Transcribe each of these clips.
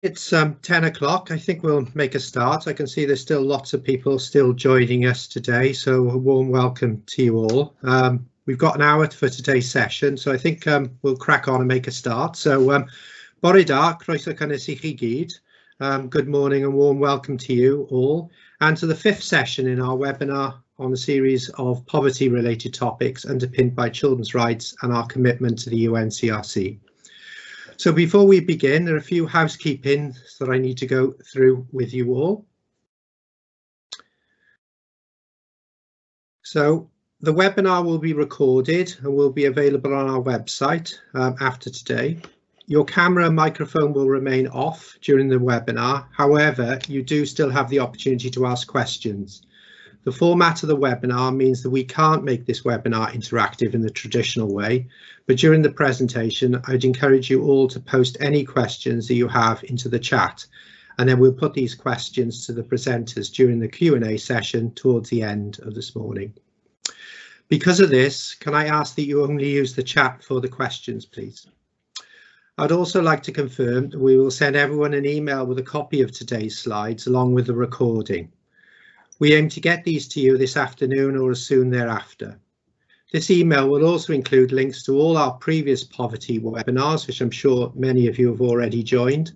It's 10 o'clock. I think we'll make a start. I can see there's still lots of people still joining us today, so a warm welcome to you all. We've got an hour for today's session, so I think we'll crack on and make a start. So, bore da, croeso cynnes I chi gyd. Good morning and warm welcome to you all, and to the fifth session in our webinar on a series of poverty-related topics underpinned by children's rights and our commitment to the UNCRC. So before we begin, there are a few housekeeping that I need to go through with you all. So the webinar will be recorded and will be available on our website after today. Your camera and microphone will remain off during the webinar. However, you do still have the opportunity to ask questions. The format of the webinar means that we can't make this webinar interactive in the traditional way, but during the presentation, I'd encourage you all to post any questions that you have into the chat, and then we'll put these questions to the presenters during the Q&A session towards the end of this morning. Because of this, can I ask that you only use the chat for the questions, please? I'd also like to confirm that we will send everyone an email with a copy of today's slides along with the recording. We aim to get these to you this afternoon or as soon thereafter. This email will also include links to all our previous poverty webinars, which I'm sure many of you have already joined,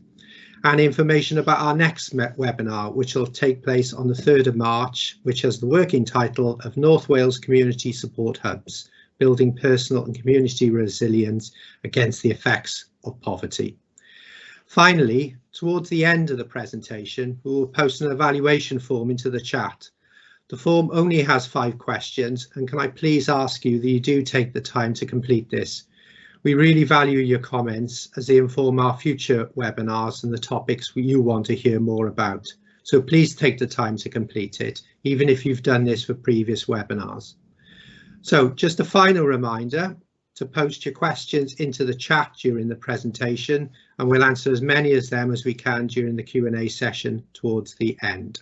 and information about our next webinar, which will take place on the 3rd of March, which has the working title of North Wales Community Support Hubs, Building Personal and Community Resilience Against the Effects of Poverty. Finally, towards the end of the presentation, we will post an evaluation form into the chat. The form only has 5 questions, and can I please ask you that you do take the time to complete this? We really value your comments as they inform our future webinars and the topics you want to hear more about. So please take the time to complete it, even if you've done this for previous webinars. So just a final reminder to post your questions into the chat during the presentation, and we'll answer as many of them as we can during the Q&A session towards the end.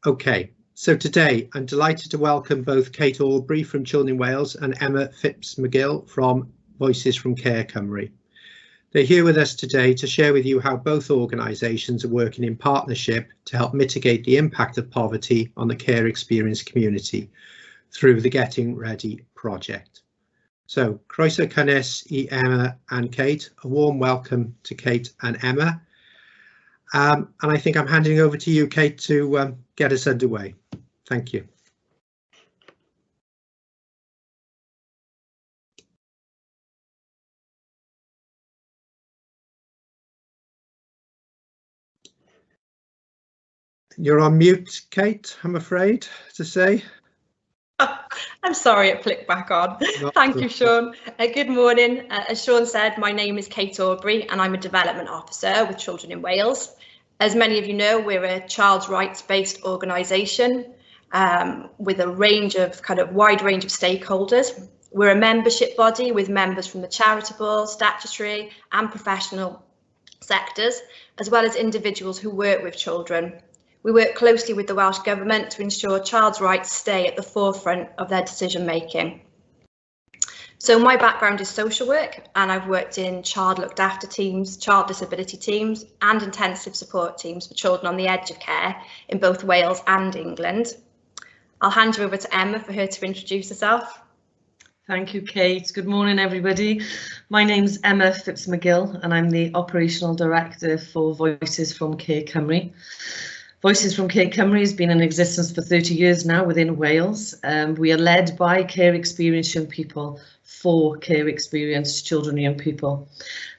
Okay, so today I'm delighted to welcome both Kate Aubrey from Children in Wales and Emma Phipps-McGill from Voices from Care Cymru. They're here with us today to share with you how both organisations are working in partnership to help mitigate the impact of poverty on the care experience community through the Getting Ready project. So, croeso cynnes I Emma and Kate. A warm welcome to Kate and Emma. And I think I'm handing over to you, Kate, to get us underway. Thank you. You're on mute, Kate, I'm afraid to say. I'm sorry, it flicked back on. Thank you, Sean. Good morning. As Sean said, my name is Kate Aubrey and I'm a development officer with Children in Wales. As many of you know, we're a child's rights based organisation with a wide range of stakeholders. We're a membership body with members from the charitable, statutory and professional sectors, as well as individuals who work with children. We work closely with the Welsh Government to ensure child's rights stay at the forefront of their decision making. So my background is social work, and I've worked in child looked after teams, child disability teams and intensive support teams for children on the edge of care in both Wales and England. I'll hand you over to Emma for her to introduce herself. Thank you, Kate. Good morning, everybody. My name's Emma Phipps-McGill and I'm the Operational Director for Voices from Care Cymru. Voices from Care Cymru has been in existence for 30 years now within Wales. We are led by care experienced young people for care experienced children and young people.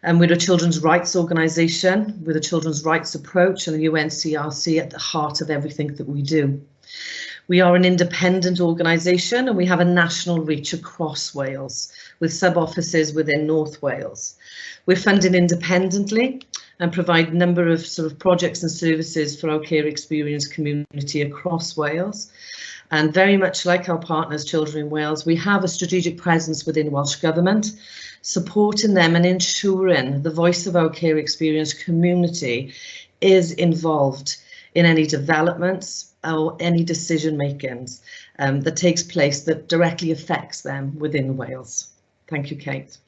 And we're a children's rights organisation with a children's rights approach and a UNCRC at the heart of everything that we do. We are an independent organisation and we have a national reach across Wales with sub-offices within North Wales. We're funded independently and provide a number of projects and services for our care experience community across Wales. And very much like our partners, Children in Wales, we have a strategic presence within Welsh Government, supporting them and ensuring the voice of our care experience community is involved in any developments or any decision makings that takes place that directly affects them within Wales. Thank you, Kate.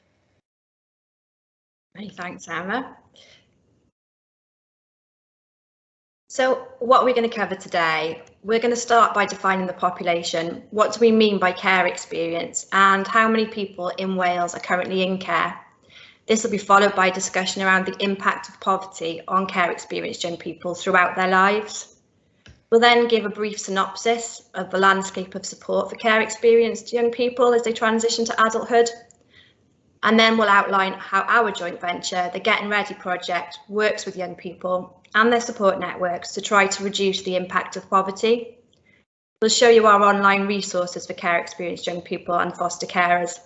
Many thanks, Emma. So what are we going to cover today? We're going to start by defining the population. What do we mean by care experience, and how many people in Wales are currently in care? This will be followed by a discussion around the impact of poverty on care experienced young people throughout their lives. We'll then give a brief synopsis of the landscape of support for care experienced young people as they transition to adulthood. And then we'll outline how our joint venture, the Getting Ready project, works with young people and their support networks to try to reduce the impact of poverty. We'll show you our online resources for care experienced young people and foster carers.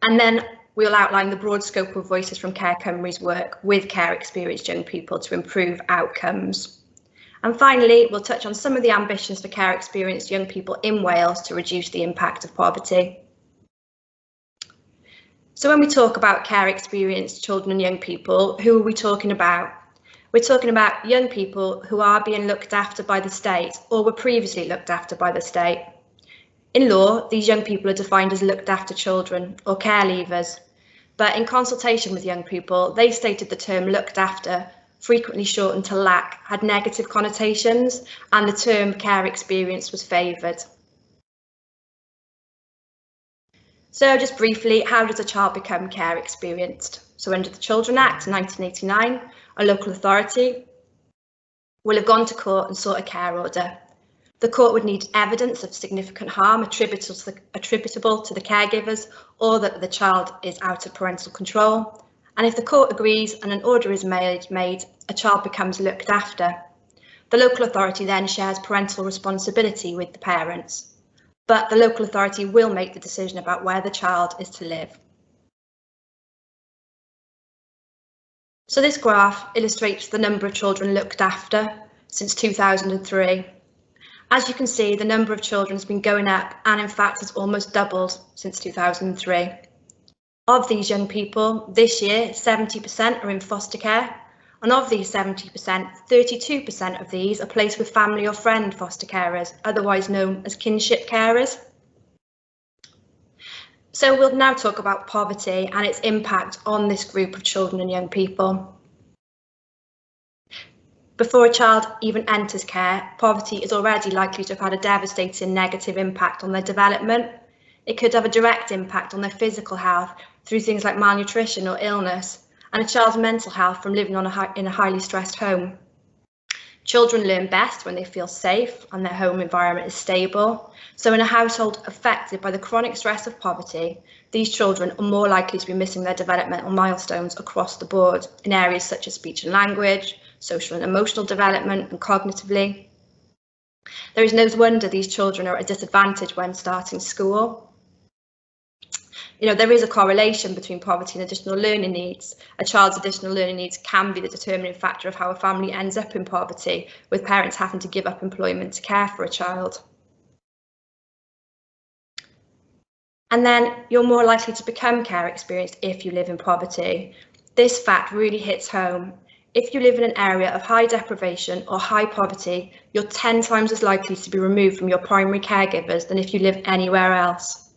And then we'll outline the broad scope of Voices from Care Cymru's work with care experienced young people to improve outcomes. And finally, we'll touch on some of the ambitions for care experienced young people in Wales to reduce the impact of poverty. So when we talk about care experienced children and young people, who are we talking about? We're talking about young people who are being looked after by the state or were previously looked after by the state. In law, these young people are defined as looked after children or care leavers, but in consultation with young people, they stated the term looked after, frequently shortened to LAC, had negative connotations, and the term care experience was favoured. So just briefly, how does a child become care experienced? So under the Children Act 1989, a local authority will have gone to court and sought a care order. The court would need evidence of significant harm attributable to the caregivers, or that the child is out of parental control. And if the court agrees and an order is made, a child becomes looked after. The local authority then shares parental responsibility with the parents, but the local authority will make the decision about where the child is to live. So this graph illustrates the number of children looked after since 2003. As you can see, the number of children has been going up and in fact has almost doubled since 2003. Of these young people, this year 70% are in foster care, and of these 70%, 32% of these are placed with family or friend foster carers, otherwise known as kinship carers. So we'll now talk about poverty and its impact on this group of children and young people. Before a child even enters care, poverty is already likely to have had a devastating negative impact on their development. It could have a direct impact on their physical health through things like malnutrition or illness, and a child's mental health from living in a highly stressed home. Children learn best when they feel safe and their home environment is stable. So in a household affected by the chronic stress of poverty, these children are more likely to be missing their developmental milestones across the board in areas such as speech and language, social and emotional development, and cognitively. There is no wonder these children are at a disadvantage when starting school. There is a correlation between poverty and additional learning needs. A child's additional learning needs can be the determining factor of how a family ends up in poverty, with parents having to give up employment to care for a child. And then you're more likely to become care experienced if you live in poverty. This fact really hits home. If you live in an area of high deprivation or high poverty, you're 10 times as likely to be removed from your primary caregivers than if you live anywhere else.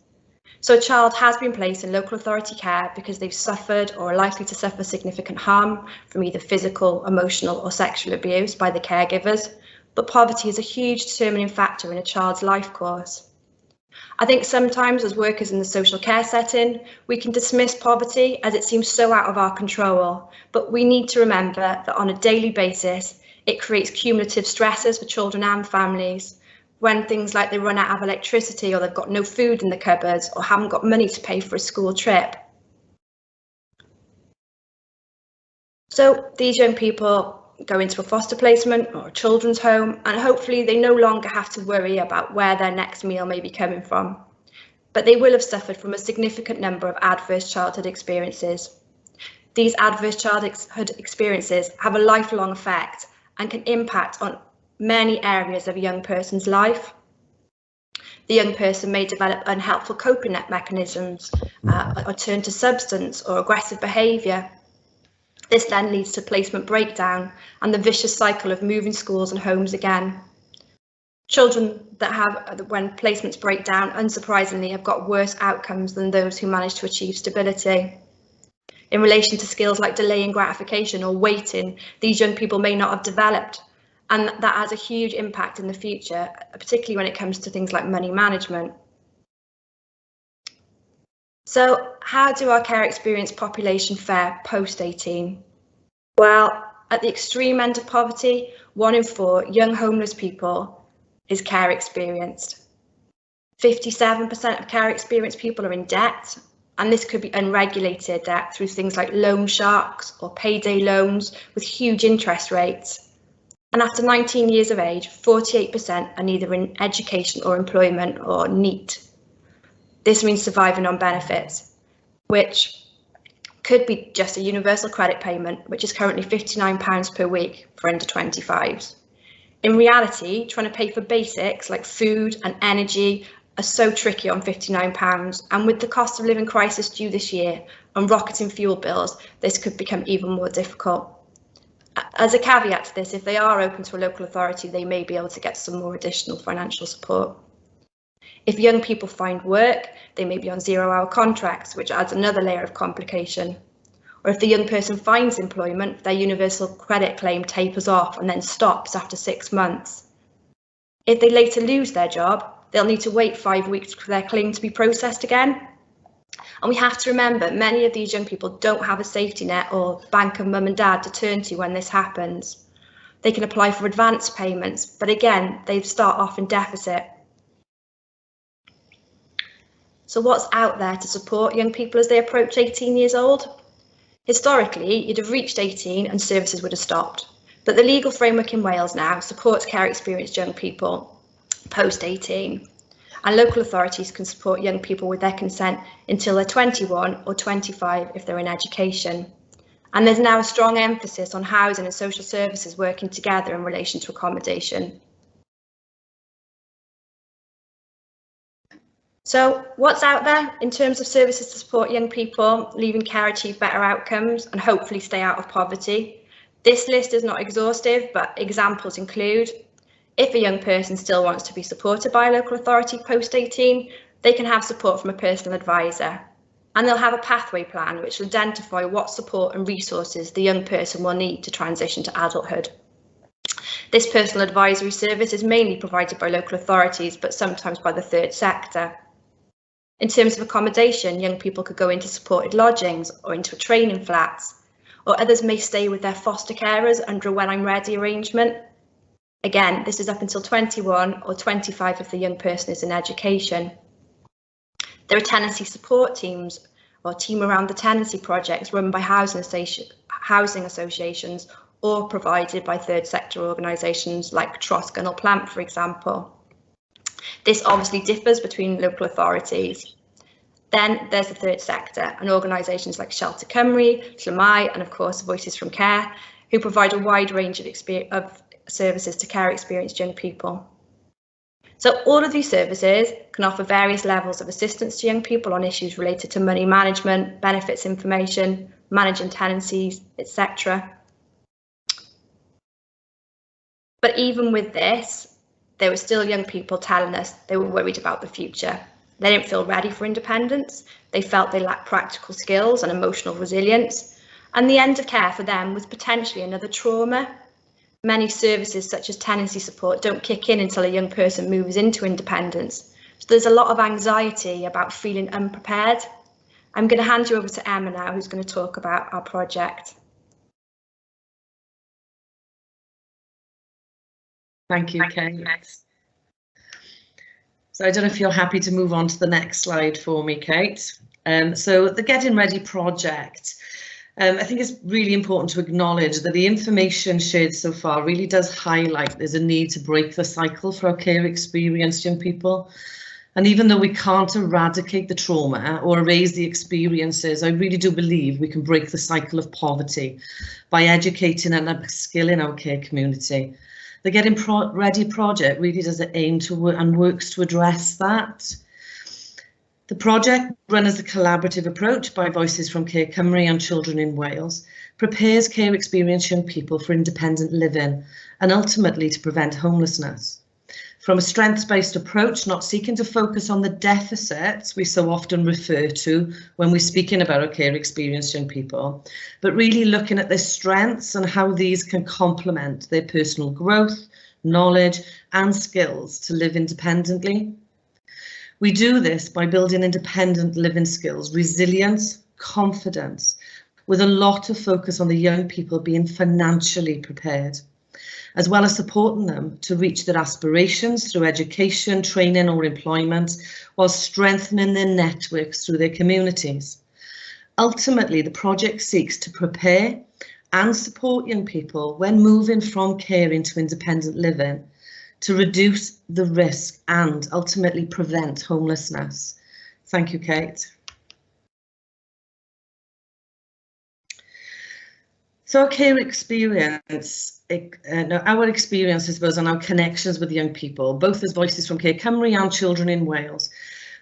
So a child has been placed in local authority care because they've suffered or are likely to suffer significant harm from either physical, emotional or sexual abuse by the caregivers, but poverty is a huge determining factor in a child's life course. I think sometimes as workers in the social care setting, we can dismiss poverty as it seems so out of our control, but we need to remember that on a daily basis, it creates cumulative stresses for children and families. When things like they run out of electricity, or they've got no food in the cupboards, or haven't got money to pay for a school trip. So these young people go into a foster placement or a children's home, and hopefully they no longer have to worry about where their next meal may be coming from. But they will have suffered from a significant number of adverse childhood experiences. These adverse childhood experiences have a lifelong effect and can impact on many areas of a young person's life. The young person may develop unhelpful coping mechanisms, or turn to substance or aggressive behaviour. This then leads to placement breakdown and the vicious cycle of moving schools and homes again. Children when placements break down, unsurprisingly, have got worse outcomes than those who manage to achieve stability. In relation to skills like delaying gratification or waiting, these young people may not have developed, and that has a huge impact in the future, particularly when it comes to things like money management. So how do our care experience population fare post-18? Well, at the extreme end of poverty, 1 in 4 young homeless people is care experienced. 57% of care experienced people are in debt, and this could be unregulated debt through things like loan sharks or payday loans with huge interest rates. And after 19 years of age, 48% are neither in education or employment, or NEET. This means surviving on benefits, which could be just a universal credit payment, which is currently £59 per week for under 25s. In reality, trying to pay for basics like food and energy are so tricky on £59, and with the cost of living crisis due this year and rocketing fuel bills, this could become even more difficult. As a caveat to this, if they are open to a local authority, they may be able to get some more additional financial support. If young people find work, they may be on 0-hour contracts, which adds another layer of complication. Or if the young person finds employment, their universal credit claim tapers off and then stops after 6 months. If they later lose their job, they'll need to wait 5 weeks for their claim to be processed again. And we have to remember, many of these young people don't have a safety net or bank of mum and dad to turn to when this happens. They can apply for advance payments, but again, they start off in deficit. So what's out there to support young people as they approach 18 years old? Historically, you'd have reached 18 and services would have stopped. But the legal framework in Wales now supports care experienced young people post 18. And local authorities can support young people with their consent until they're 21 or 25 if they're in education. And there's now a strong emphasis on housing and social services working together in relation to accommodation. So what's out there in terms of services to support young people leaving care achieve better outcomes and hopefully stay out of poverty? This list is not exhaustive, but examples include: if a young person still wants to be supported by a local authority post 18, they can have support from a personal advisor, and they'll have a pathway plan which will identify what support and resources the young person will need to transition to adulthood. This personal advisory service is mainly provided by local authorities, but sometimes by the third sector. In terms of accommodation, young people could go into supported lodgings or into training flats, or others may stay with their foster carers under a When I'm Ready arrangement. Again, this is up until 21 or 25 if the young person is in education. There are tenancy support teams or team around the tenancy projects run by housing associations or provided by third sector organisations like Trosgon or Plant, for example. This obviously differs between local authorities. Then there's the third sector and organisations like Shelter Cymru, Llamau, and of course Voices from Care, who provide a wide range of services to care experienced young people. So all of these services can offer various levels of assistance to young people on issues related to money management, benefits information, managing tenancies, etc. But even with this, there were still young people telling us they were worried about the future. They didn't feel ready for independence. They felt they lacked practical skills and emotional resilience. And the end of care for them was potentially another trauma. Many services such as tenancy support don't kick in until a young person moves into independence. So there's a lot of anxiety about feeling unprepared. I'm going to hand you over to Emma now, who's going to talk about our project. Thank you, Kate. So I don't know if you're happy to move on to the next slide for me, Kate. So the Getting Ready project, I think it's really important to acknowledge that the information shared so far really does highlight there's a need to break the cycle for our care experienced young people. And even though we can't eradicate the trauma or erase the experiences, I really do believe we can break the cycle of poverty by educating and upskilling our care community. The Getting Ready project really does aim to work and works to address that. The project, run as a collaborative approach by Voices from Care Cymru and Children in Wales, prepares care experienced young people for independent living and ultimately to prevent homelessness. From a strengths-based approach, not seeking to focus on the deficits we so often refer to when we're speaking about our care experienced young people, but really looking at their strengths and how these can complement their personal growth, knowledge and skills to live independently. We do this by building independent living skills, resilience, confidence, with a lot of focus on the young people being financially prepared, as well as supporting them to reach their aspirations through education, training or employment, while strengthening their networks through their communities. Ultimately, the project seeks to prepare and support young people when moving from care into independent living to reduce the risk and ultimately prevent homelessness. Thank you, Kate. So our care experience, our experience, I suppose, and our connections with young people, both as Voices from Care Cymru and Children in Wales,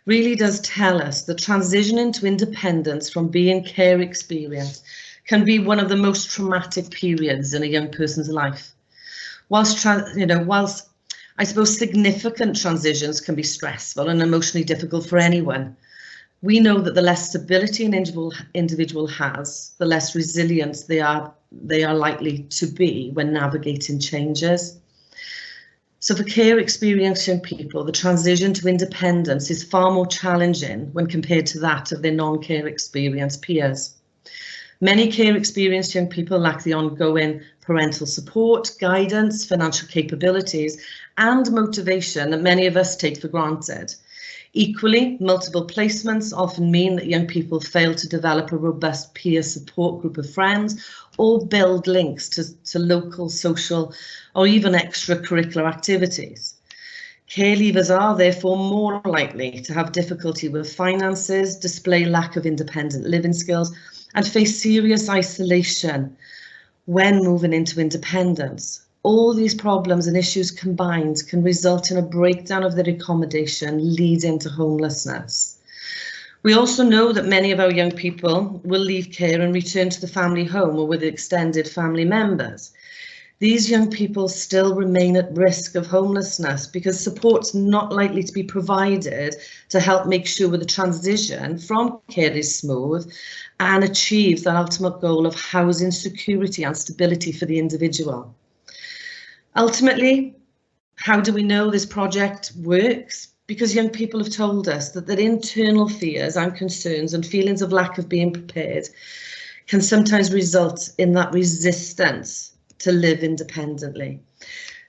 really does tell us the transition into independence from being care experienced can be one of the most traumatic periods in a young person's life. Whilst I suppose significant transitions can be stressful and emotionally difficult for anyone, we know that the less stability an individual has, the less resilient they are likely to be when navigating changes. So for care experienced young people, the transition to independence is far more challenging when compared to that of their non-care experienced peers. Many care experienced young people lack the ongoing parental support, guidance, financial capabilities and motivation that many of us take for granted. Equally, multiple placements often mean that young people fail to develop a robust peer support group of friends or build links to local, social or even extracurricular activities. Care leavers are therefore more likely to have difficulty with finances, display lack of independent living skills and face serious isolation when moving into independence. All these problems and issues combined can result in a breakdown of their accommodation, leading to homelessness. We also know that many of our young people will leave care and return to the family home or with extended family members. These young people still remain at risk of homelessness because support's not likely to be provided to help make sure the transition from care is smooth and achieve the ultimate goal of housing security and stability for the individual. Ultimately, how do we know this project works? Because young people have told us that their internal fears and concerns and feelings of lack of being prepared can sometimes result in that resistance to live independently.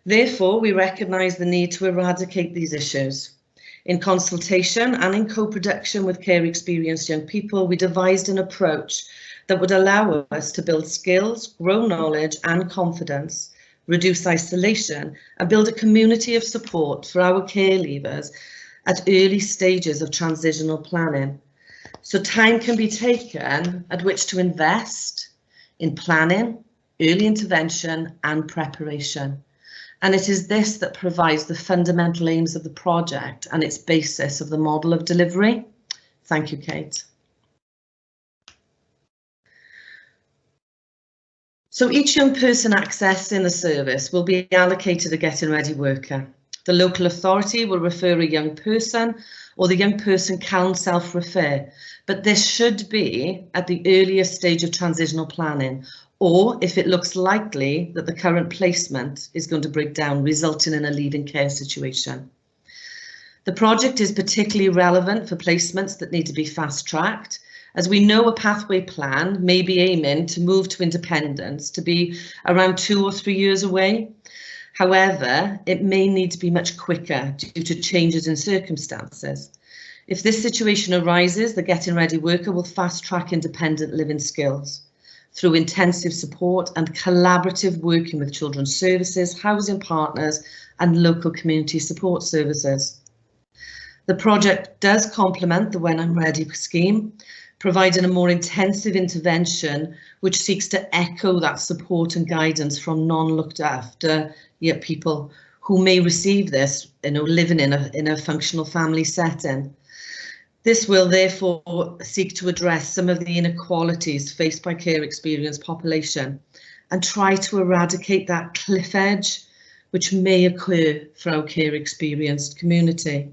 Therefore, we recognise the need to eradicate these issues. In consultation and in co-production with care experienced young people, we devised an approach that would allow us to build skills, grow knowledge and confidence, reduce isolation and build a community of support for our care leavers at early stages of transitional planning. So time can be taken at which to invest in planning, early intervention and preparation. And it is this that provides the fundamental aims of the project and its basis of the model of delivery. Thank you, Kate. So each young person accessing the service will be allocated a Getting Ready worker. The local authority will refer a young person or the young person can self-refer, but this should be at the earliest stage of transitional planning or if it looks likely that the current placement is going to break down, resulting in a leaving care situation. The project is particularly relevant for placements that need to be fast-tracked, as we know a pathway plan may be aiming to move to independence to be around 2 or 3 years away. However, it may need to be much quicker due to changes in circumstances. If this situation arises, the Getting Ready worker will fast-track independent living skills through intensive support and collaborative working with children's services, housing partners and local community support services. The project does complement the When I'm Ready scheme, providing a more intensive intervention which seeks to echo that support and guidance from non-looked after yet people who may receive this, living in a functional family setting. This will therefore seek to address some of the inequalities faced by care experienced population and try to eradicate that cliff edge which may occur for our care experienced community.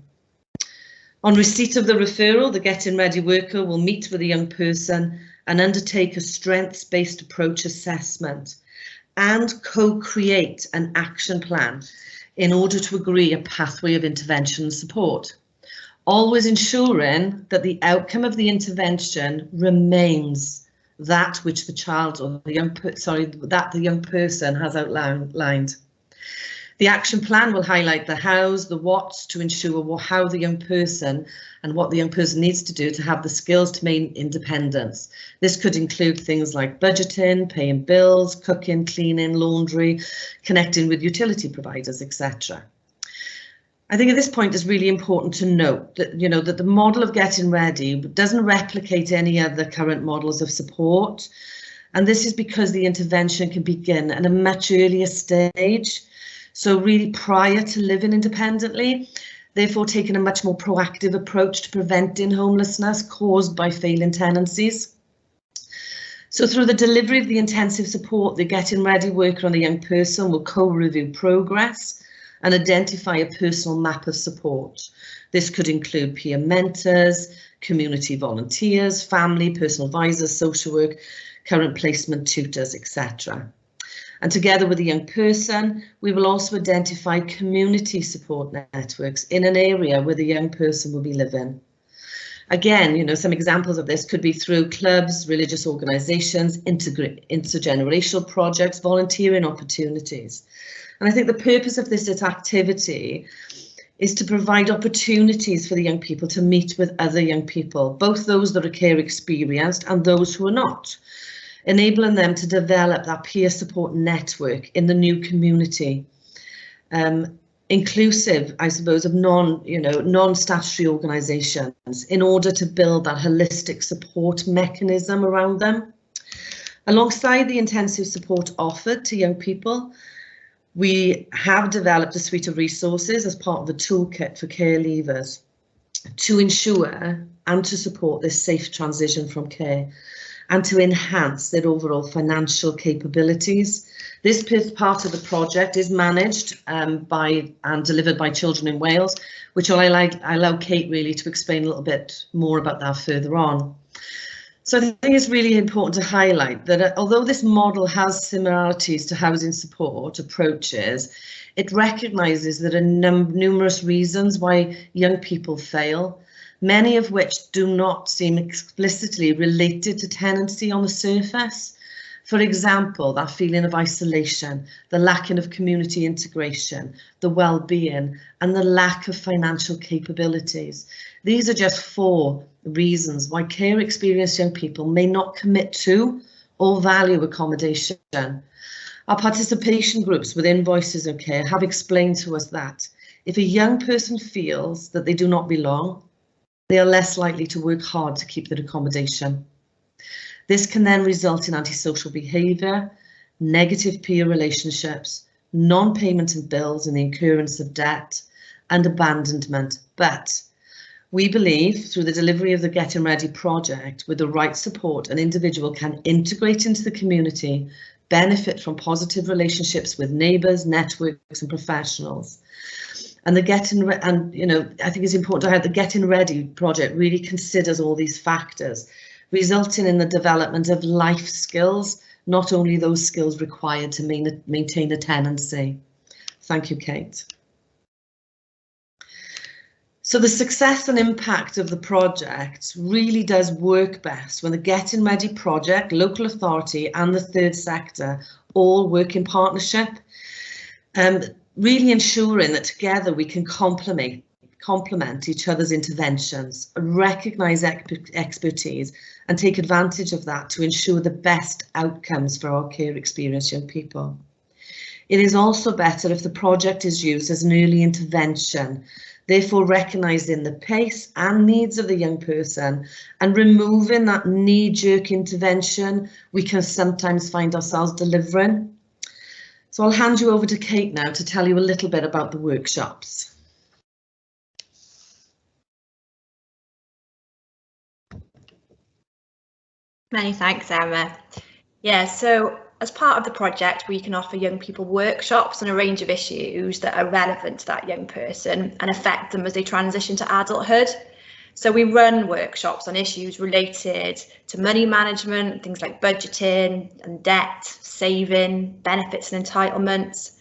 On receipt of the referral, the Getting Ready worker will meet with the young person and undertake a strengths-based approach assessment and co-create an action plan in order to agree a pathway of intervention and support, always ensuring that the outcome of the intervention remains that which the child or the young person has outlined. The action plan will highlight the hows, the whats to ensure how the young person and what the young person needs to do to have the skills to maintain independence. This could include things like budgeting, paying bills, cooking, cleaning, laundry, connecting with utility providers, etc. I think at this point it's really important to note that, that the model of Getting Ready doesn't replicate any other current models of support. And this is because the intervention can begin at a much earlier stage. So really prior to living independently, therefore taking a much more proactive approach to preventing homelessness caused by failing tenancies. So through the delivery of the intensive support, the Getting Ready worker and the young person will co-review progress and identify a personal map of support. This could include peer mentors, community volunteers, family, personal advisors, social work, current placement tutors, etc. And together with the young person, we will also identify community support networks in an area where the young person will be living. Again, some examples of this could be through clubs, religious organisations, intergenerational projects, volunteering opportunities. And I think the purpose of this activity is to provide opportunities for the young people to meet with other young people, both those that are care experienced and those who are not, enabling them to develop that peer support network in the new community, inclusive, I suppose, of non-statutory organisations, in order to build that holistic support mechanism around them. Alongside the intensive support offered to young people, we have developed a suite of resources as part of the toolkit for care leavers to ensure and to support this safe transition from care and to enhance their overall financial capabilities. This part of the project is managed by and delivered by Children in Wales, which I allow Kate really to explain a little bit more about that further on. So I think it's really important to highlight that although this model has similarities to housing support approaches, it recognises that there are numerous reasons why young people fail, many of which do not seem explicitly related to tenancy on the surface. For example, that feeling of isolation, the lacking of community integration, the well-being, and the lack of financial capabilities. These are just 4 reasons why care experienced young people may not commit to or value accommodation. Our participation groups within Voices of Care have explained to us that if a young person feels that they do not belong, they are less likely to work hard to keep their accommodation. This can then result in antisocial behaviour, negative peer relationships, non-payment of bills and the incurrence of debt, and abandonment. But we believe through the delivery of the Getting Ready project, with the right support, an individual can integrate into the community, benefit from positive relationships with neighbours, networks and professionals. And I think it's important to have the Getting Ready project really considers all these factors, resulting in the development of life skills, not only those skills required to maintain a tenancy. Thank you, Kate. So the success and impact of the project really does work best when the Getting Ready project, local authority and the third sector all work in partnership, really ensuring that together we can complement each other's interventions, recognise expertise and take advantage of that to ensure the best outcomes for our care experienced young people. It is also better if the project is used as an early intervention, therefore recognising the pace and needs of the young person and removing that knee-jerk intervention we can sometimes find ourselves delivering. So I'll hand you over to Kate now to tell you a little bit about the workshops. Many thanks, Emma. Yeah, so as part of the project, we can offer young people workshops on a range of issues that are relevant to that young person and affect them as they transition to adulthood. So we run workshops on issues related to money management, things like budgeting and debt, saving, benefits and entitlements,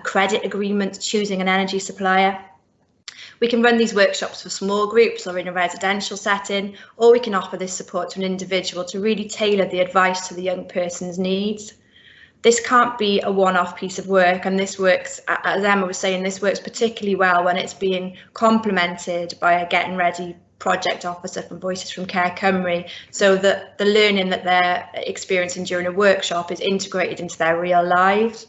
credit agreements, choosing an energy supplier. We can run these workshops for small groups or in a residential setting, or we can offer this support to an individual to really tailor the advice to the young person's needs. This can't be a one-off piece of work, and this works, as Emma was saying, this works particularly well when it's being complemented by a Getting Ready project officer from Voices from Care Cymru, so that the learning that they're experiencing during a workshop is integrated into their real lives.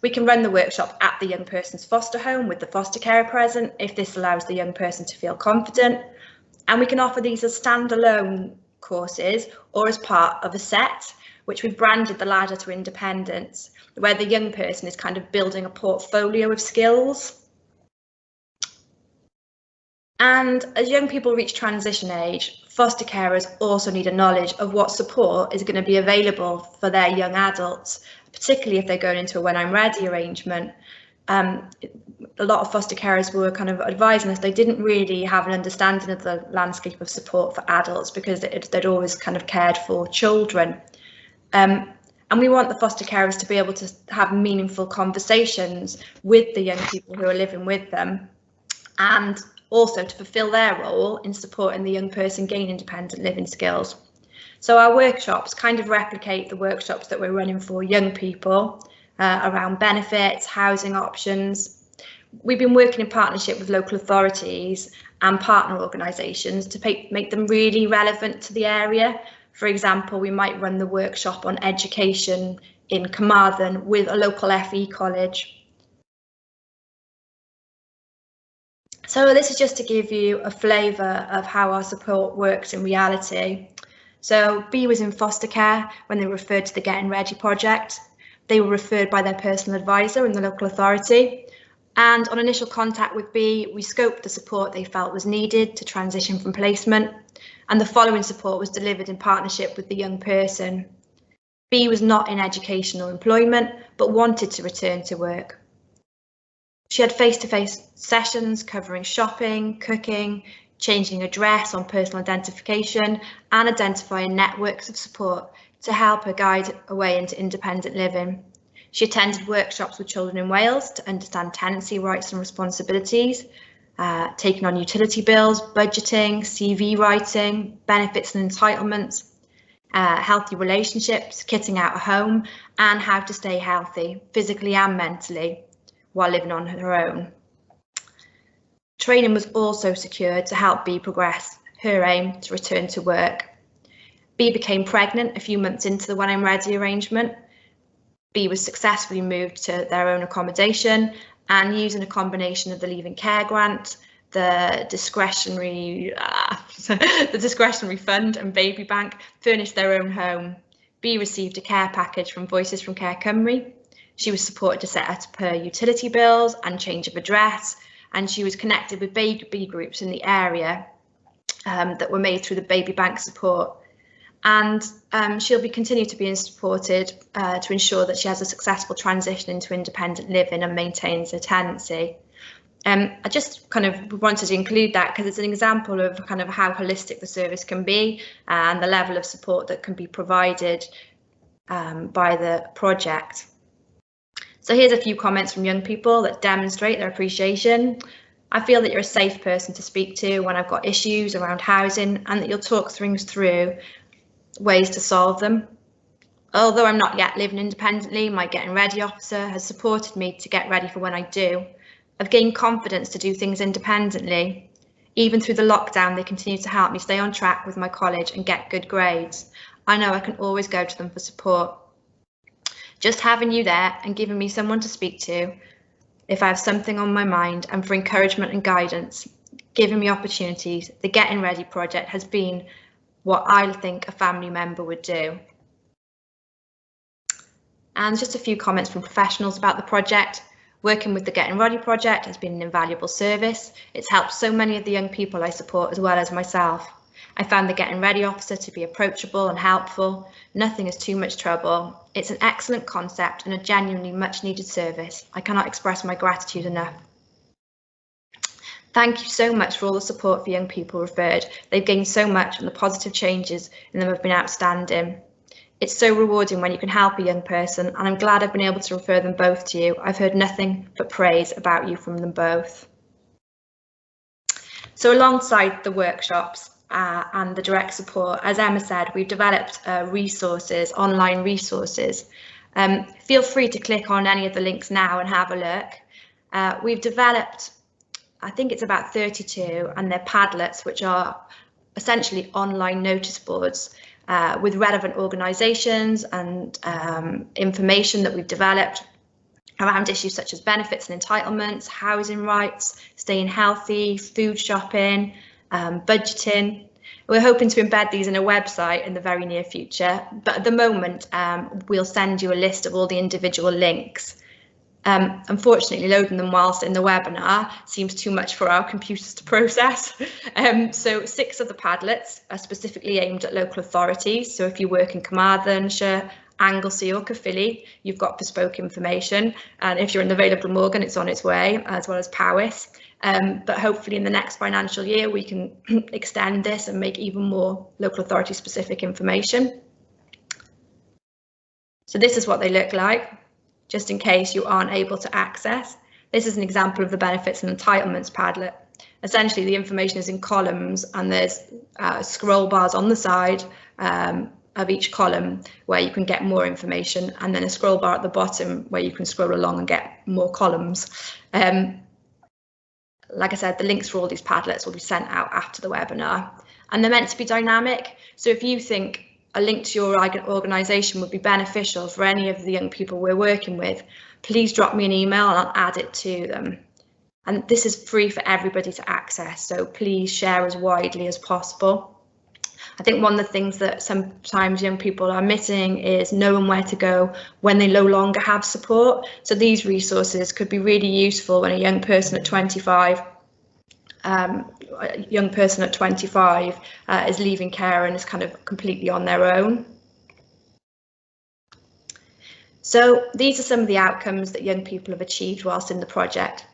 We can run the workshop at the young person's foster home with the foster carer present, if this allows the young person to feel confident. And we can offer these as standalone courses or as part of a set, which we've branded the Ladder to Independence, where the young person is kind of building a portfolio of skills. And as young people reach transition age, foster carers also need a knowledge of what support is going to be available for their young adults, particularly if they're going into a When I'm Ready arrangement. A lot of foster carers were kind of advising us they didn't really have an understanding of the landscape of support for adults because they'd always kind of cared for children. And we want the foster carers to be able to have meaningful conversations with the young people who are living with them, and also to fulfil their role in supporting the young person gain independent living skills. So our workshops kind of replicate the workshops that we're running for young people around benefits, housing options. We've been working in partnership with local authorities and partner organisations to make them really relevant to the area. For example, we might run the workshop on education in Carmarthen with a local FE college. So this is just to give you a flavour of how our support works in reality. So B was in foster care when they were referred to the Getting Ready project. They were referred by their personal advisor in the local authority. And on initial contact with B, we scoped the support they felt was needed to transition from placement. And the following support was delivered in partnership with the young person. B was not in education or employment, but wanted to return to work. She had face-to-face sessions covering shopping, cooking, changing address on personal identification, and identifying networks of support to help her guide her way into independent living. She attended workshops with children in Wales to understand tenancy rights and responsibilities, taking on utility bills, budgeting, CV writing, benefits and entitlements, healthy relationships, kitting out a home, and how to stay healthy, physically and mentally, while living on her own. Training was also secured to help B progress her aim to return to work. B became pregnant a few months into the When I'm Ready arrangement. B was successfully moved to their own accommodation, and using a combination of the Leaving Care grant, the discretionary fund and baby bank, furnished their own home. B received a care package from Voices from Care Cymru. She was supported to set up her utility bills and change of address, and she was connected with baby groups in the area that were made through the baby bank support. And she'll be continued to be supported to ensure that she has a successful transition into independent living and maintains her tenancy. I just kind of wanted to include that because it's an example of kind of how holistic the service can be and the level of support that can be provided by the project. So here's a few comments from young people that demonstrate their appreciation. I feel that you're a safe person to speak to when I've got issues around housing, and that you'll talk things through ways to solve them. Although I'm not yet living independently, my Getting Ready officer has supported me to get ready for when I do. I've gained confidence to do things independently. Even through the lockdown, they continue to help me stay on track with my college and get good grades. I know I can always go to them for support. Just having you there and giving me someone to speak to if I have something on my mind, and for encouragement and guidance, giving me opportunities, the Getting Ready project has been what I think a family member would do. And just a few comments from professionals about the project. Working with the Getting Ready project has been an invaluable service. It's helped so many of the young people I support as well as myself. I found the Getting Ready officer to be approachable and helpful. Nothing is too much trouble. It's an excellent concept and a genuinely much needed service. I cannot express my gratitude enough. Thank you so much for all the support for young people referred. They've gained so much and the positive changes in them have been outstanding. It's so rewarding when you can help a young person, and I'm glad I've been able to refer them both to you. I've heard nothing but praise about you from them both. So alongside the workshops and the direct support, as Emma said, we've developed resources, online resources. Feel free to click on any of the links now and have a look. We've developed, I think it's about 32, and they're Padlets, which are essentially online notice boards with relevant organisations and information that we've developed around issues such as benefits and entitlements, housing rights, staying healthy, food shopping, budgeting. We're hoping to embed these in a website in the very near future, but at the moment we'll send you a list of all the individual links. Unfortunately, loading them whilst in the webinar seems too much for our computers to process. So 6 of the Padlets are specifically aimed at local authorities. So if you work in Carmarthenshire, Anglesey or Caerphilly, you've got bespoke information. And if you're in the Vale of Glamorgan, it's on its way, as well as Powys. But hopefully in the next financial year, we can extend this and make even more local authority specific information. So this is what they look like, just in case you aren't able to access. This is an example of the benefits and entitlements Padlet. Essentially, the information is in columns, and there's scroll bars on the side of each column where you can get more information, and then a scroll bar at the bottom where you can scroll along and get more columns. Like I said, the links for all these Padlets will be sent out after the webinar, and they're meant to be dynamic. So if you think a link to your organisation would be beneficial for any of the young people we're working with, please drop me an email and I'll add it to them. And this is free for everybody to access, so please share as widely as possible. I think one of the things that sometimes young people are missing is knowing where to go when they no longer have support. So these resources could be really useful when a young person at 25 is leaving care and is kind of completely on their own. So these are some of the outcomes that young people have achieved whilst in the project.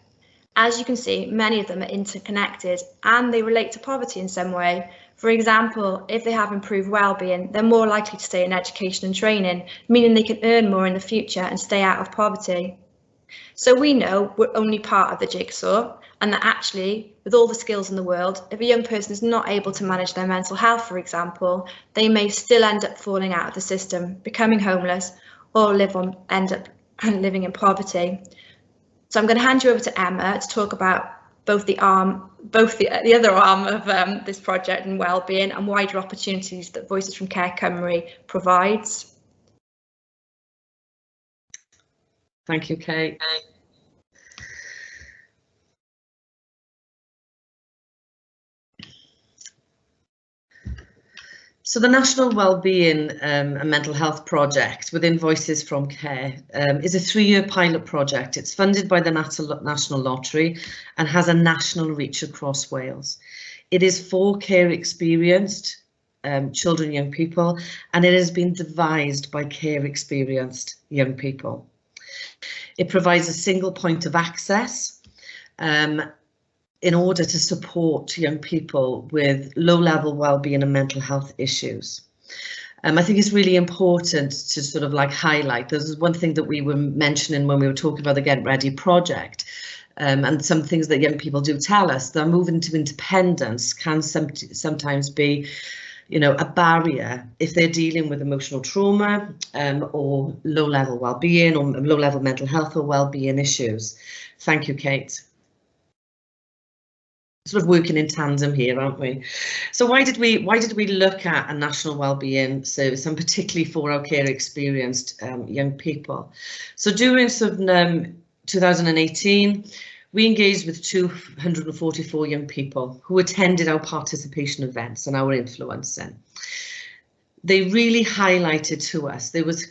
As you can see, many of them are interconnected and they relate to poverty in some way. For example, if they have improved well-being, they're more likely to stay in education and training, meaning they can earn more in the future and stay out of poverty. So we know we're only part of the jigsaw, and that actually, with all the skills in the world, if a young person is not able to manage their mental health, for example, they may still end up falling out of the system, becoming homeless, or end up living in poverty. So I'm going to hand you over to Emma to talk about both the other arm of this project and wellbeing and wider opportunities that Voices from Care Cymru provides. Thank you, Kate. So the National Wellbeing and Mental Health Project within Voices from Care is a 3-year pilot project. It's funded by the National Lottery and has a national reach across Wales. It is for care experienced children, young people, and it has been devised by care experienced young people. It provides a single point of access in order to support young people with low-level wellbeing and mental health issues. I think it's really important to sort of like highlight, this is one thing that we were mentioning when we were talking about the Get Ready project, and some things that young people do tell us, that moving to independence can sometimes be, you know, a barrier if they're dealing with emotional trauma or low-level wellbeing or low-level mental health or wellbeing issues. Thank you, Kate. Sort of working in tandem here, aren't we? So why did we look at a national wellbeing service, and particularly for our care experienced young people? So during 2018, we engaged with 244 young people who attended our participation events and our influencing. They really highlighted to us there was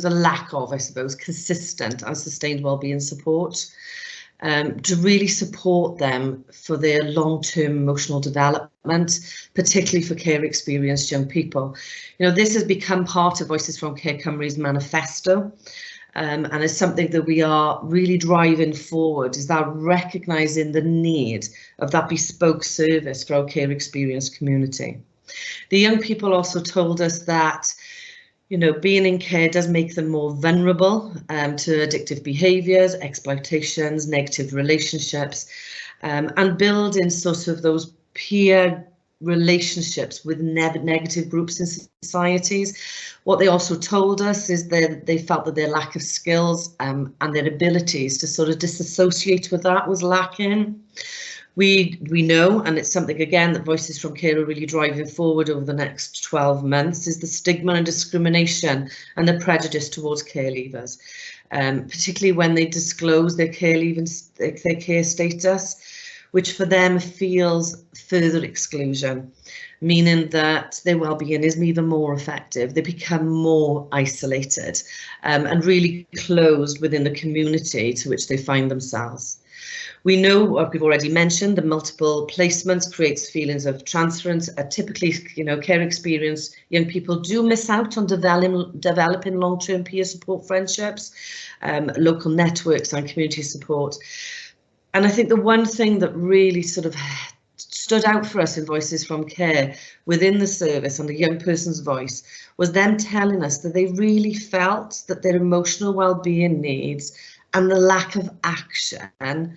a lack of, I suppose, consistent and sustained wellbeing support. to really support them for their long-term emotional development, particularly for care experienced young people. You know, this has become part of Voices from Care Cymru's manifesto, and it's something that we are really driving forward, is that recognising the need of that bespoke service for our care experienced community. The young people also told us that, you know, being in care does make them more vulnerable to addictive behaviours, exploitations, negative relationships, and building sort of those peer relationships with negative groups in societies. What they also told us is that they felt that their lack of skills and their abilities to sort of disassociate with that was lacking. We know, and it's something again that Voices from Care are really driving forward over the next 12 months, is the stigma and discrimination and the prejudice towards care leavers, particularly when they disclose their care leaving, their care status, which for them feels further exclusion, meaning that their well-being isn't even more effective. They become more isolated and really closed within the community to which they find themselves. We know, what we've already mentioned, the multiple placements creates feelings of transference. Typically, you know, care experienced young people do miss out on developing long-term peer support friendships, local networks and community support. And I think the one thing that really sort of stood out for us in Voices from Care within the service and the young person's voice was them telling us that they really felt that their emotional well-being needs and the lack of action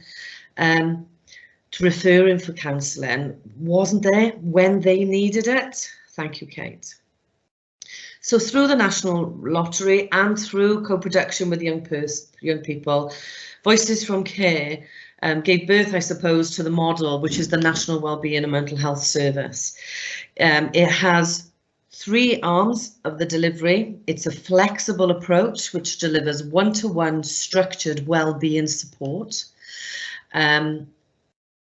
to refer in for counselling wasn't there when they needed it. Thank you, Kate. So through the National Lottery and through co-production with young people, Voices from Care gave birth, I suppose, to the model, which is the National Wellbeing and Mental Health Service. It has 3 arms of the delivery. It's a flexible approach which delivers one-to-one structured wellbeing support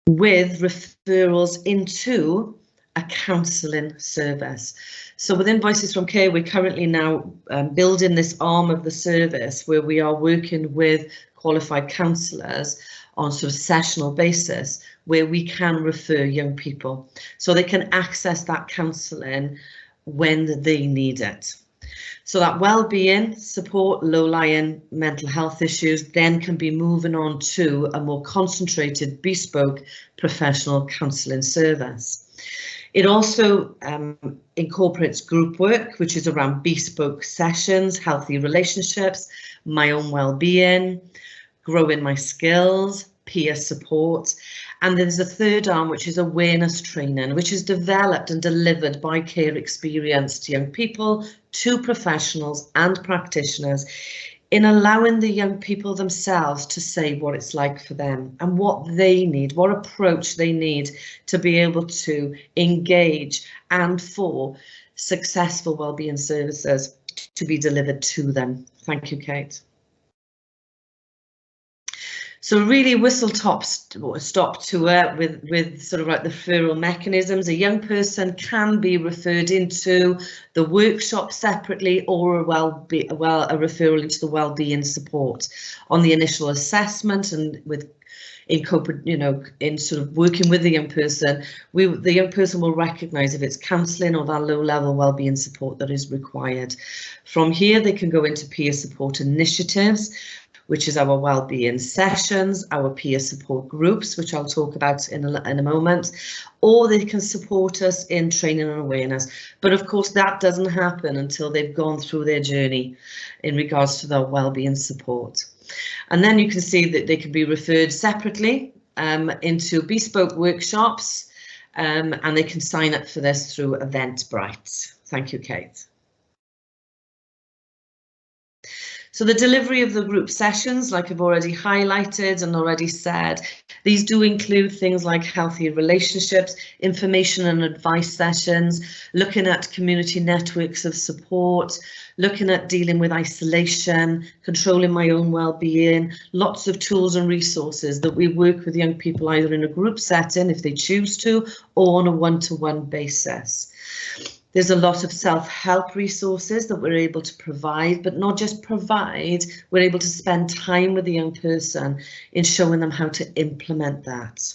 with referrals into a counselling service. So within Voices from Care, we're currently now building this arm of the service where we are working with qualified counsellors on sort of sessional basis, where we can refer young people so they can access that counselling when they need it. So that well-being support, low-lying mental health issues then can be moving on to a more concentrated, bespoke professional counselling service. It also incorporates group work, which is around bespoke sessions, healthy relationships, my own well-being, growing my skills, peer support. And there's a third arm, which is awareness training, which is developed and delivered by care experienced young people to professionals and practitioners in allowing the young people themselves to say what it's like for them and what they need, what approach they need to be able to engage and for successful wellbeing services to be delivered to them. Thank you, Kate. So really whistle-stop tour with sort of like the referral mechanisms. A young person can be referred into the workshop separately or a referral into the wellbeing support on the initial assessment and in sort of working with the young person. The young person will recognise if it's counselling or that low-level wellbeing support that is required. From here, they can go into peer support initiatives, which is our wellbeing sessions, our peer support groups, which I'll talk about in a moment, or they can support us in training and awareness. But of course, that doesn't happen until they've gone through their journey in regards to their wellbeing support. And then you can see that they can be referred separately into bespoke workshops, and they can sign up for this through Eventbrite. Thank you, Kate. So the delivery of the group sessions, like I've already highlighted and already said, these do include things like healthy relationships, information and advice sessions, looking at community networks of support, looking at dealing with isolation, controlling my own well-being, lots of tools and resources that we work with young people either in a group setting if they choose to, or on a one-to-one basis. There's a lot of self-help resources that we're able to provide, but not just provide, we're able to spend time with the young person in showing them how to implement that.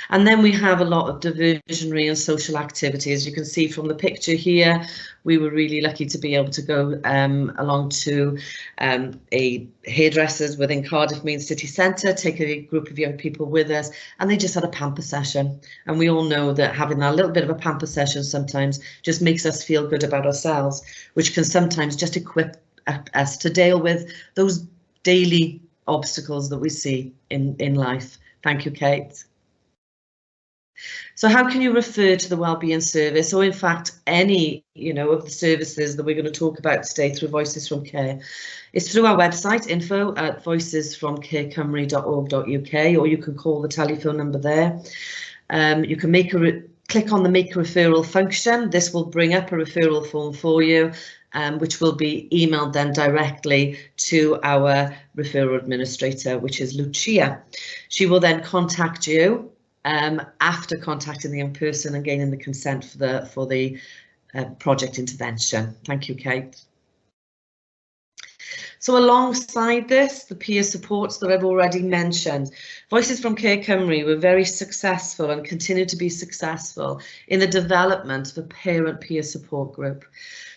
And then we have a lot of diversionary and social activity. As you can see from the picture here, we were really lucky to be able to go along to a hairdresser's within Cardiff Main City Centre, take a group of young people with us, and they just had a pamper session. And we all know that having that little bit of a pamper session sometimes just makes us feel good about ourselves, which can sometimes just equip us to deal with those daily obstacles that we see in life. Thank you, Kate. So how can you refer to the Wellbeing Service, or in fact any of the services that we're going to talk about today through Voices from Care? It's through our website, info@voicesfromcarecumry.org.uk, or you can call the telephone number there. You can click on the make a referral function. This will bring up a referral form for you, which will be emailed then directly to our referral administrator, which is Lucia. She will then contact you after contacting the young person and gaining the consent for the project intervention. Thank you, Kate. So alongside this, the peer supports that I've already mentioned, Voices from Care Cymru were very successful and continue to be successful in the development of a parent peer support group.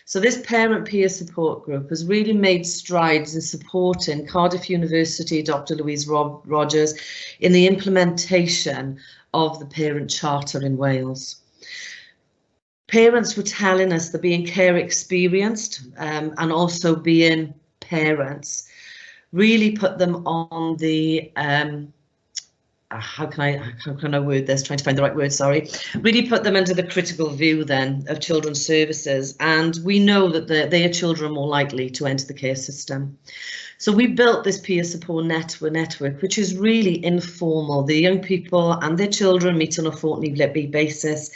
So this parent peer support group has really made strides in supporting Cardiff University, Dr. Louise Rogers, in the implementation of the Parent Charter in Wales. Parents were telling us that being care experienced and also being parents really put them on the how can I word this, trying to find the right word, sorry, really put them under the critical view then of children's services, and we know that their children are more likely to enter the care system. So we built this peer support network, which is really informal. The young people and their children meet on a fortnightly basis.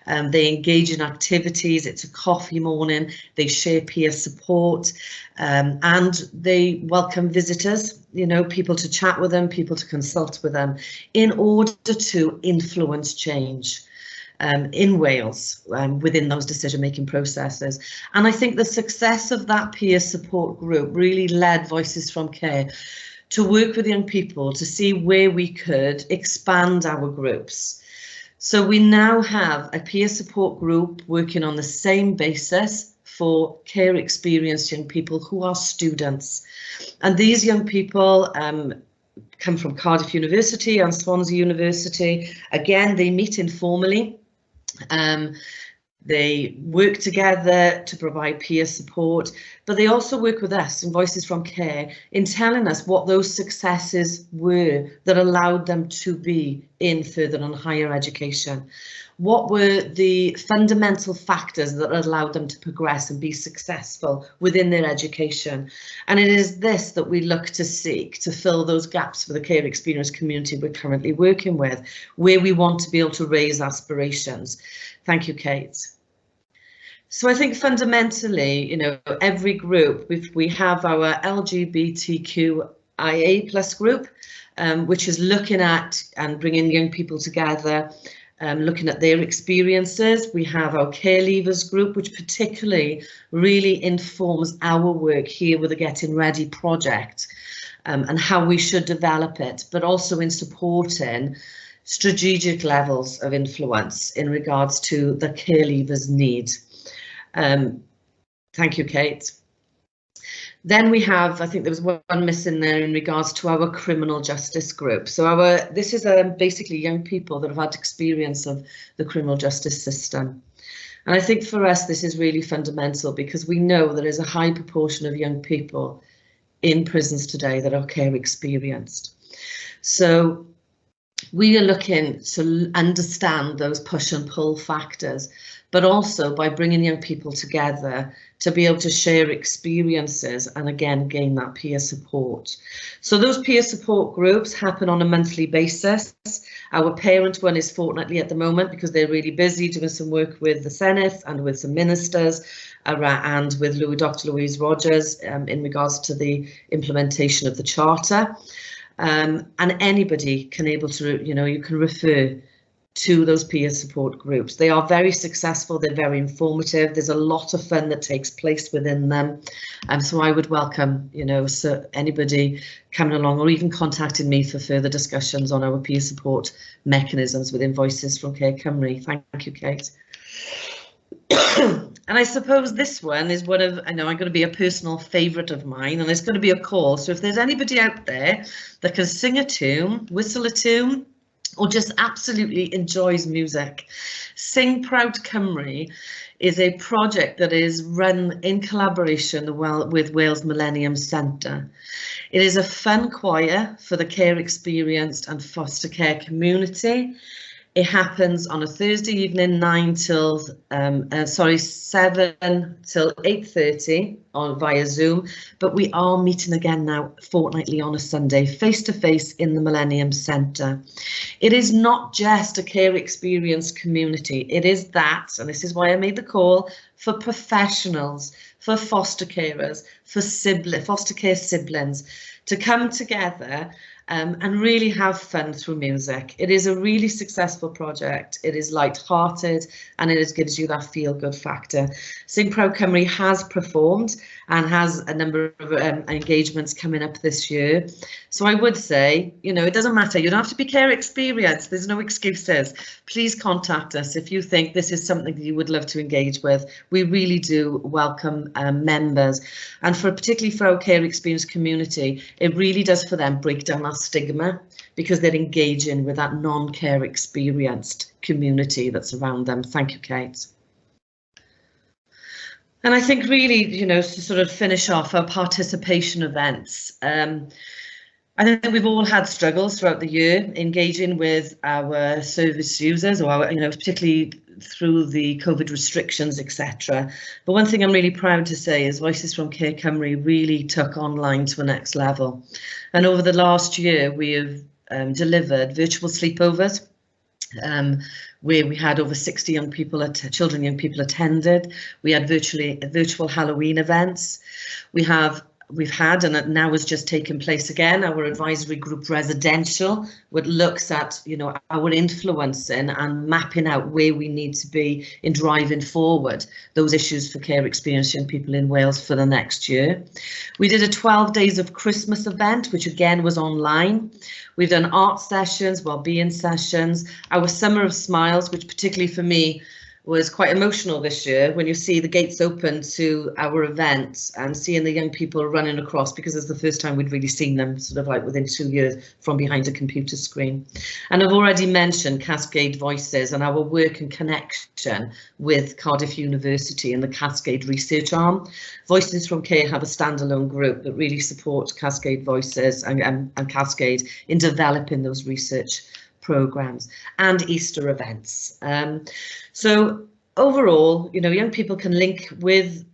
They engage in activities. It's a coffee morning. They share peer support, and they welcome visitors, people to chat with them, people to consult with them in order to influence change in Wales within those decision-making processes. And I think the success of that peer support group really led Voices from Care to work with young people to see where we could expand our groups. So we now have a peer support group working on the same basis for care experienced young people who are students. And these young people come from Cardiff University and Swansea University. Again, they meet informally. They work together to provide peer support, but they also work with us in Voices from Care in telling us what those successes were that allowed them to be in further and higher education. What were the fundamental factors that allowed them to progress and be successful within their education? And it is this that we look to seek to fill those gaps for the care experience community we're currently working with, where we want to be able to raise aspirations. Thank you, Kate. So I think fundamentally, every group, we have our LGBTQIA+ group, which is looking at and bringing young people together, looking at their experiences. We have our care leavers group, which particularly really informs our work here with the Getting Ready project and how we should develop it, but also in supporting strategic levels of influence in regards to the care leavers' needs. Thank you, Kate. Then we have, I think there was one missing there in regards to our criminal justice group. So this is basically young people that have had experience of the criminal justice system. And I think for us, this is really fundamental because we know there is a high proportion of young people in prisons today that are care experienced. So we are looking to understand those push and pull factors, but also by bringing young people together to be able to share experiences and again gain that peer support. So those peer support groups happen on a monthly basis. Our parent one is fortnightly at the moment because they're really busy doing some work with the Senedd and with some ministers and with Dr. Louise Rogers in regards to the implementation of the Charter. And anybody can you can refer to those peer support groups. They are very successful, they're very informative, there's a lot of fun that takes place within them. So I would welcome, you know, so anybody coming along or even contacting me for further discussions on our peer support mechanisms within Voices from Care Cymru. Thank you, Kate. And I suppose this one is one of, I know I'm going to be a personal favourite of mine, and it's going to be a call. So if there's anybody out there that can sing a tune, whistle a tune, or just absolutely enjoys music, Sing Proud Cymru is a project that is run in collaboration with Wales Millennium Centre. It is a fun choir for the care experienced and foster care community. It happens on a Thursday evening, 7 till 8:30 via Zoom, but we are meeting again now fortnightly on a Sunday, face to face in the Millennium Centre. It is not just a care experienced community, it is that, and this is why I made the call, for professionals, for foster carers, for foster care siblings to come together and really have fun through music. It is a really successful project. It is light-hearted and it gives you that feel-good factor. Sing Proud Cymru has performed and has a number of engagements coming up this year. So I would say, you know, it doesn't matter. You don't have to be care experienced. There's no excuses. Please contact us if you think this is something that you would love to engage with. We really do welcome members. And particularly for our care experienced community, it really does for them break down that stigma, because they're engaging with that non-care experienced community that's around them. Thank you, Kate. And I think really, you know, to sort of finish off our participation events, I think we've all had struggles throughout the year engaging with our service users, or our, you know, particularly through the COVID restrictions, etc. But one thing I'm really proud to say is Voices from Care Cymru really took online to a next level. And over the last year, we have delivered virtual sleepovers, where we had over 60 young people, children, young people attended. We had virtual Halloween events. We've had, and it now has just taken place again, our advisory group residential, which looks at, you know, our influencing and mapping out where we need to be in driving forward those issues for care experienced young people in Wales for the next year. We did a 12 days of Christmas event, which again was online. We've done art sessions, wellbeing sessions, our Summer of Smiles, which particularly for me was quite emotional this year when you see the gates open to our events and seeing the young people running across, because it's the first time we'd really seen them sort of like within 2 years from behind a computer screen. And I've already mentioned Cascade Voices and our work and connection with Cardiff University and the Cascade research arm. Voices from Care have a standalone group that really supports Cascade Voices and Cascade in developing those research programs and Easter events. So overall, you know, young people can link with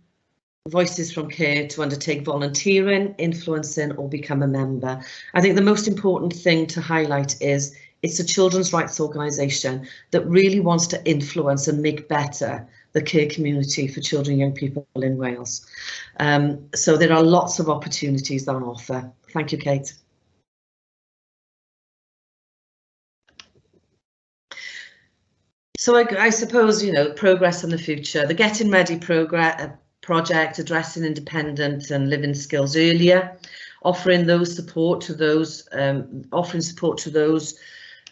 Voices from Care to undertake volunteering, influencing, or become a member. I think the most important thing to highlight is it's a children's rights organisation that really wants to influence and make better the care community for children and young people in Wales. So there are lots of opportunities on offer. Thank you, Kate. So I suppose, you know, progress in the future, the Getting Ready project addressing independent and living skills earlier, offering those support to those,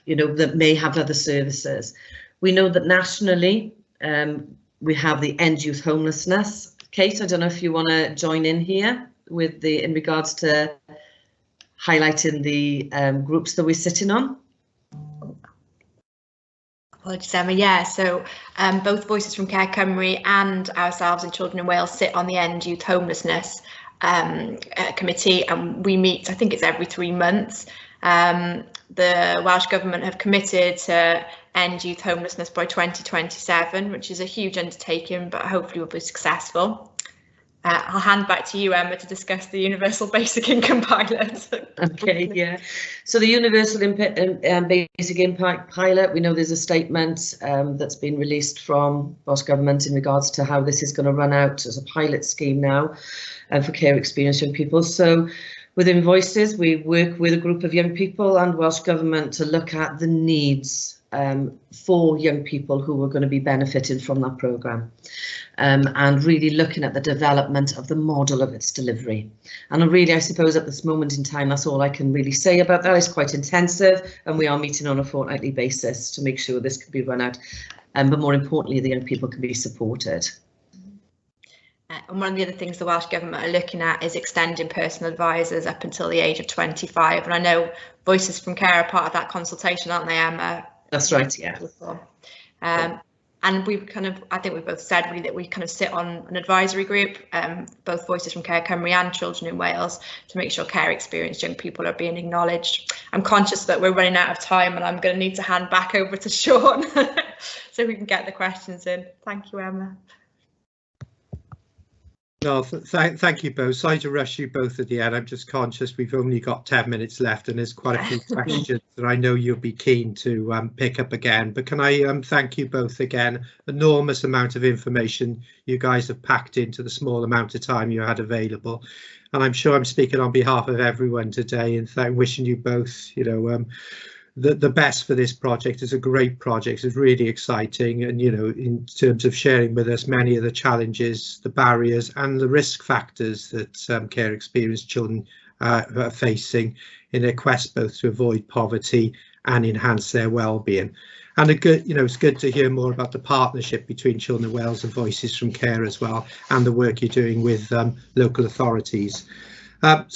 you know, that may have other services. We know that nationally we have the End Youth Homelessness. Kate, I don't know if you want to join in here with in regards to highlighting the groups that we're sitting on. Apologies, Emma. Yeah, so both Voices from Care Cymru and ourselves and Children in Wales sit on the End Youth Homelessness committee, and we meet, I think it's every 3 months. The Welsh Government have committed to end youth homelessness by 2027, which is a huge undertaking, but hopefully will be successful. I'll hand back to you, Emma, to discuss the Universal Basic Income Pilot. Okay, yeah. So the Universal Basic Impact Pilot, we know there's a statement that's been released from Welsh Government in regards to how this is going to run out as a pilot scheme now for care experienced young people. So within Voices, we work with a group of young people and Welsh Government to look at the needs for young people who are going to be benefiting from that programme, and really looking at the development of the model of its delivery. And really, I suppose at this moment in time, that's all I can really say about that. It's quite intensive, and we are meeting on a fortnightly basis to make sure this can be run out, but more importantly, the young people can be supported. And one of the other things the Welsh Government are looking at is extending personal advisors up until the age of 25. And I know Voices from Care are part of that consultation, aren't they, Emma? That's right, yeah. And we've I think we both said really that we kind of sit on an advisory group, both Voices from Care Cymru and Children in Wales, to make sure care experienced young people are being acknowledged. I'm conscious that we're running out of time and I'm going to need to hand back over to Sean so we can get the questions in. Thank you, Emma. No, thank you both. Sorry to rush you both at the end. I'm just conscious we've only got 10 minutes left and there's quite a few questions that I know you'll be keen to pick up again. But can I thank you both again? Enormous amount of information you guys have packed into the small amount of time you had available. And I'm sure I'm speaking on behalf of everyone today and wishing you both, you know, the best for this project. Is a great project. It's really exciting, and you know, in terms of sharing with us many of the challenges, the barriers and the risk factors that care experienced children are facing in their quest both to avoid poverty and enhance their well-being. And it's good to hear more about the partnership between Children in Wales and Voices from Care as well, and the work you're doing with local authorities.